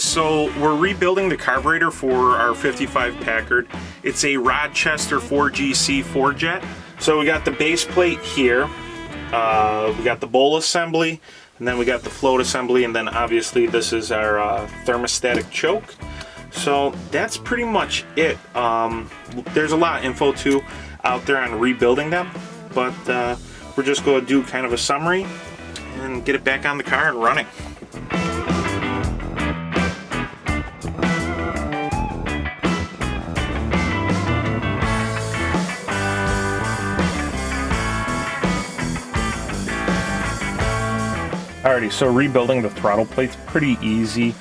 so we're rebuilding the carburetor for our 55 Packard. It's a Rochester 4GC 4-jet. So we got the base plate here, we got the bowl assembly, and then we got the float assembly, and then obviously this is our thermostatic choke. So that's pretty much it. There's a lot of info too out there on rebuilding them, but we're just going to do kind of a summary and get it back on the car and running. Alrighty, so rebuilding the throttle plate's pretty easy.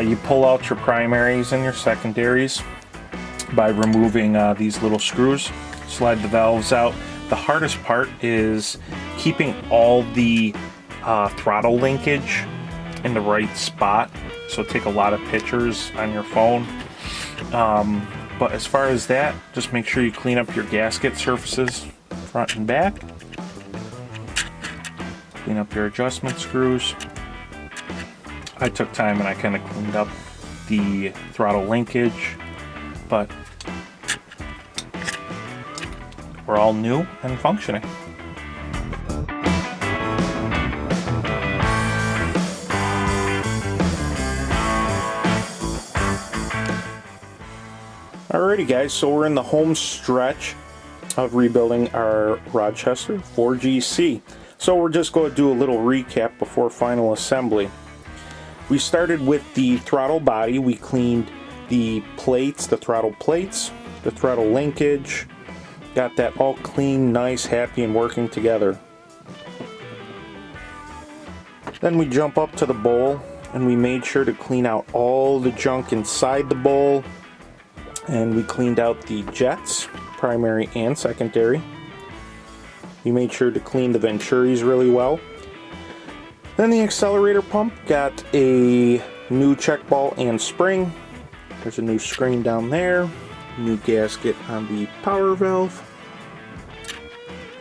You pull out your primaries and your secondaries by removing these little screws. Slide the valves out. The hardest part is keeping all the throttle linkage in the right spot. So take a lot of pictures on your phone. But as far as that, just make sure you clean up your gasket surfaces, front and back. Clean up your adjustment screws. I took time and I kind of cleaned up the throttle linkage, but we're all new and functioning. Alrighty guys, so we're in the home stretch of rebuilding our Rochester 4GC. So we're just going to do a little recap before final assembly. We started with the throttle body. We cleaned the plates, the throttle plates, the throttle linkage. Got that all clean, nice, happy, and working together. Then we jump up to the bowl and we made sure to clean out all the junk inside the bowl. And we cleaned out the jets, primary and secondary. We made sure to clean the venturis really well. Then the accelerator pump got a new check ball and spring. There's a new screen down there. New gasket on the power valve.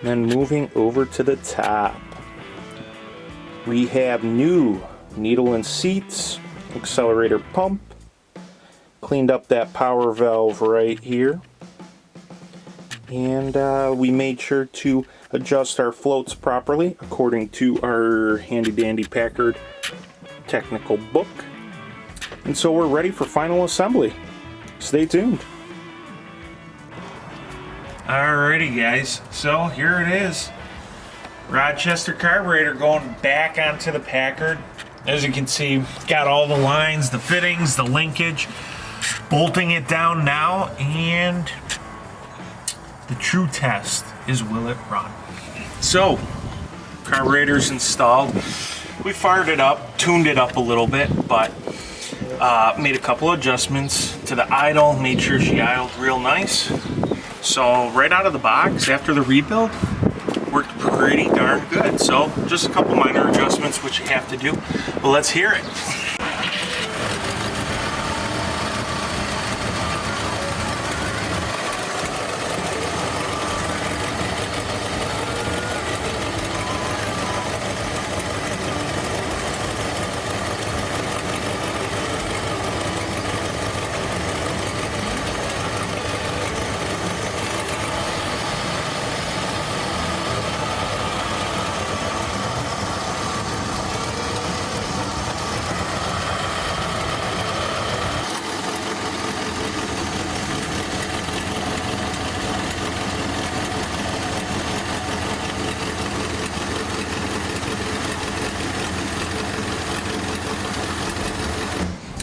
Then moving over to the top, we have new needle and seats, accelerator pump. Cleaned up that power valve right here. And we made sure to adjust our floats properly according to our handy dandy Packard technical book. And so we're ready for final assembly. Stay tuned. Alrighty guys, so here it is. Rochester carburetor going back onto the Packard. As you can see, got all the lines, the fittings, the linkage. Bolting it down now, and the true test is, will it run? So, carburetor's installed. We fired it up, tuned it up a little bit, but made a couple adjustments to the idle, made sure she idled real nice. So right out of the box, after the rebuild, worked pretty darn good. So just a couple minor adjustments which you have to do, but let's hear it.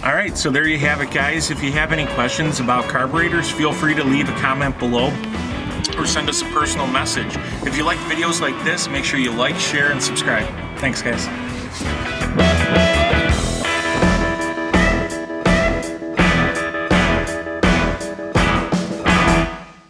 Alright, so there you have it guys. If you have any questions about carburetors, feel free to leave a comment below or send us a personal message. If you like videos like this, make sure you like, share, and subscribe. Thanks guys.